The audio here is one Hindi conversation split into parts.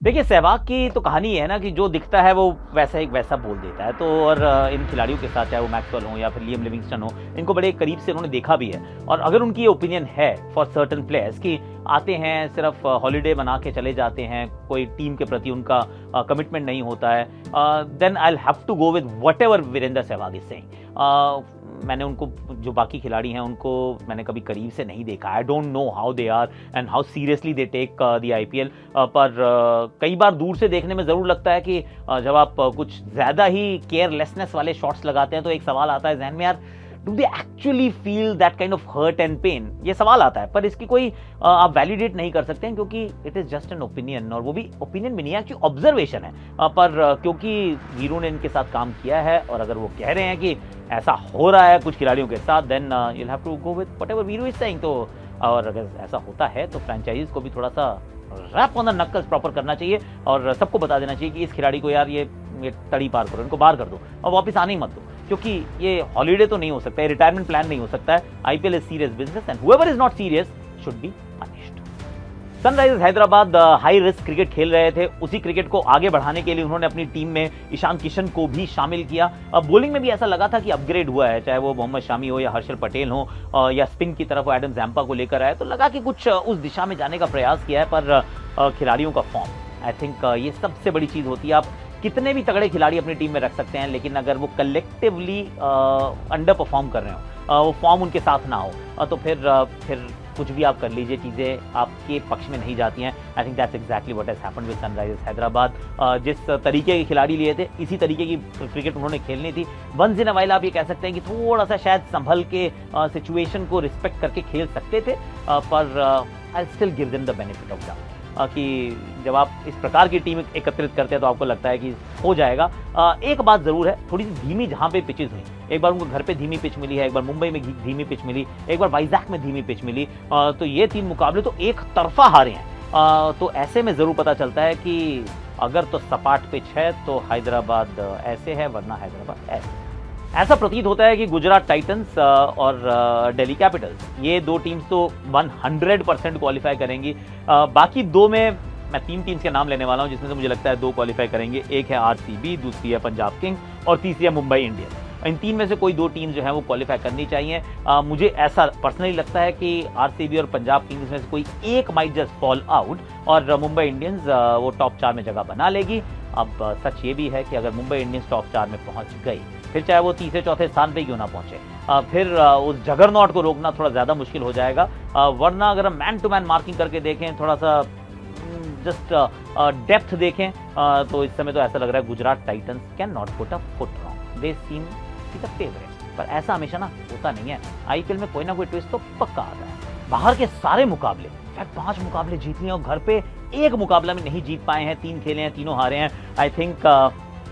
देखिए, सहवाग की तो कहानी ये है ना कि जो दिखता है वो वैसा बोल देता है। तो और इन खिलाड़ियों के साथ, चाहे वो मैक्सवेल हो या फिर लियम लिविंगस्टन हो, इनको बड़े करीब से उन्होंने देखा भी है। और अगर उनकी ये ओपिनियन है फॉर सर्टेन प्लेयर्स कि आते हैं, सिर्फ हॉलिडे बना के चले जाते हैं, कोई टीम के प्रति उनका कमिटमेंट नहीं होता है, then I will have to go with whatever Virender Sehwag is saying. मैंने उनको, जो बाकी खिलाड़ी हैं, उनको मैंने कभी करीब से नहीं देखा। I don't know how they are and how seriously they take the IPL. पर कई बार दूर से देखने में ज़रूर लगता है कि जब आप कुछ ज़्यादा ही केयरलेसनेस वाले शॉट्स लगाते हैं तो एक सवाल आता है जहन में, यार do they actually feel that kind of hurt and pain? ये सवाल आता है, पर इसकी कोई आप वैलिडेट नहीं कर सकते हैं क्योंकि it is just an opinion. और वो भी ओपिनियन भी नहीं है, एक्चुअली ऑब्जर्वेशन है। पर क्योंकि वीरू ने इनके साथ काम किया है और अगर वो कह रहे हैं कि ऐसा हो रहा है कुछ खिलाड़ियों के साथ, then you will have to go with whatever Viru is saying. तो और अगर ऐसा होता है तो फ्रेंचाइजीज को भी थोड़ा सा रैप ऑन द नक्कल्स प्रॉपर करना चाहिए और सबको बता देना चाहिए कि इस खिलाड़ी को यार ये तड़ी पार करो, इनको बाहर कर दो और वापस आने ही मत दो, क्योंकि ये हॉलीडे तो नहीं हो सकता है, रिटायरमेंट प्लान नहीं हो सकता है। IPL is serious business and whoever is not serious should be punished. Sunrisers Hyderabad high risk cricket खेल रहे थे, उसी क्रिकेट को आगे बढ़ाने के लिए उन्होंने अपनी टीम में ईशान किशन को भी शामिल किया। बॉलिंग में भी ऐसा लगा था कि अपग्रेड हुआ है, चाहे वो मोहम्मद शामी हो या हर्षल पटेल हो, या स्पिन की तरफ एडम जैम्पा को लेकर आए, तो लगा कि कुछ उस दिशा में जाने का प्रयास किया है। पर खिलाड़ियों का फॉर्म, आई थिंक ये सबसे बड़ी चीज़ होती है। आप कितने भी तगड़े खिलाड़ी अपनी टीम में रख सकते हैं, लेकिन अगर वो कलेक्टिवली अंडर परफॉर्म कर रहे हो, वो फॉर्म उनके साथ ना हो, तो फिर कुछ भी आप कर लीजिए, चीज़ें आपके पक्ष में नहीं जाती हैं। I think that's exactly what has happened with Sunrisers Hyderabad. जिस तरीके के खिलाड़ी लिए थे, इसी तरीके की क्रिकेट उन्होंने खेलनी थी। वंस इन अ व्हाइल आप ये कह सकते हैं कि थोड़ा सा शायद संभल के सिचुएशन को रिस्पेक्ट करके खेल सकते थे, पर I still give them the benefit of doubt कि जब आप इस प्रकार की टीम एकत्रित करते हैं तो आपको लगता है कि हो जाएगा। एक बात ज़रूर है, थोड़ी सी धीमी जहाँ पे पिचेज हुई, एक बार उनको घर पे धीमी पिच मिली है, एक बार मुंबई में धीमी पिच मिली, एक बार वाइजैक में धीमी पिच मिली, तो ये 3 मुकाबले तो एक तरफा हारे हैं। तो ऐसे में ज़रूर पता चलता है कि अगर तो सपाट पिच है तो हैदराबाद ऐसे है, वरना हैदराबाद ऐसे। ऐसा प्रतीत होता है कि गुजरात टाइटंस और दिल्ली कैपिटल्स, ये 2 टीम्स तो 100% क्वालिफाई करेंगी। बाकी 2 में मैं 3 टीम्स के नाम लेने वाला हूं, जिसमें से मुझे लगता है 2 क्वालिफाई करेंगे। एक है आरसीबी, दूसरी है पंजाब किंग्स और तीसरी है मुंबई इंडियंस। इन 3 में से कोई 2 टीम जो है वो क्वालिफाई करनी चाहिए। मुझे ऐसा पर्सनली लगता है कि आरसीबी और पंजाब किंग्स में से कोई एक माइट जस्ट फॉल आउट और मुंबई इंडियंस वो टॉप 4 में जगह बना लेगी। अब सच ये भी है कि अगर मुंबई इंडियंस टॉप 4 में पहुंच गई, फिर चाहे वो तीसरे चौथे स्थान पे क्यों ना पहुंचे, फिर उस जगरनॉट को रोकना थोड़ा ज़्यादा मुश्किल हो जाएगा। वरना अगर हम मैन टू मैन मार्किंग करके देखें, थोड़ा सा जस्ट डेप्थ देखें, तो इस समय तो ऐसा लग रहा है Gujarat Titans cannot put a foot wrong, they seem to the favourite. पर ऐसा हमेशा ना होता नहीं है, आईपीएल में कोई ना कोई ट्विस्ट तो पक्का आता है। बाहर के सारे मुकाबले, 5 मुकाबले जीत लिए और घर पे एक मुकाबला में नहीं जीत पाए हैं, 3 खेले हैं, तीनों हारे हैं। आई थिंक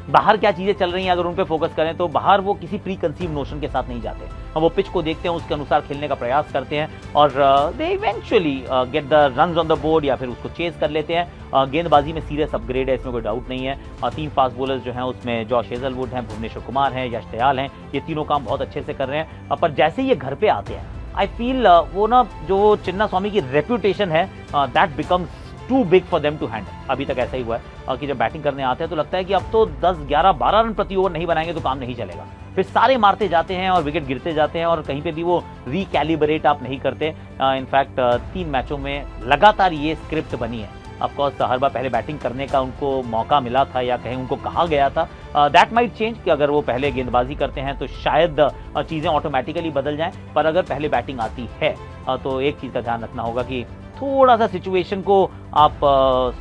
बाहर क्या चीज़ें चल रही हैं, अगर उन पे फोकस करें तो बाहर वो किसी प्री कंसीव नोशन के साथ नहीं जाते। हम वो पिच को देखते हैं, उसके अनुसार खेलने का प्रयास करते हैं और they eventually get the runs on the board या फिर उसको चेज कर लेते हैं। गेंदबाजी में सीरियस अपग्रेड है, इसमें कोई डाउट नहीं है। 3 फास्ट बॉलर्स जो हैं उसमें जॉश हेजलवुड हैं, भुवनेश्वर कुमार हैं, यश दयाल हैं, ये तीनों काम बहुत अच्छे से कर रहे हैं। पर जैसे ये घर पे आते हैं, आई फील वो ना जो चिन्ना स्वामी की रेप्यूटेशन है, that becomes too big for them to handle. अभी तक ऐसा ही हुआ है कि जब बैटिंग करने आते हैं तो लगता है कि अब तो 10, 11, 12 रन प्रति ओवर नहीं बनाएंगे तो काम नहीं चलेगा। फिर सारे मारते जाते हैं और विकेट गिरते जाते हैं और कहीं पे भी वो रिकैलिब्रेट आप नहीं करते। इनफैक्ट 3 मैचों में लगातार ये स्क्रिप्ट बनी है। ऑफकोर्स हर बार पहले बैटिंग करने का उनको मौका मिला था या कहीं उनको कहा गया था। दैट माइट चेंज कि अगर वो पहले गेंदबाजी करते हैं तो शायद चीज़ें ऑटोमेटिकली बदल जाएं। पर अगर पहले बैटिंग आती है तो एक चीज़ का ध्यान रखना होगा कि थोड़ा सा सिचुएशन को आप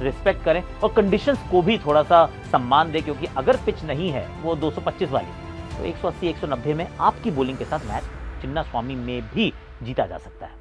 रिस्पेक्ट करें और कंडीशंस को भी थोड़ा सा सम्मान दें, क्योंकि अगर पिच नहीं है वो 225 वाली, तो 180, 190 में आपकी बॉलिंग के साथ मैच चिन्ना स्वामी में भी जीता जा सकता है।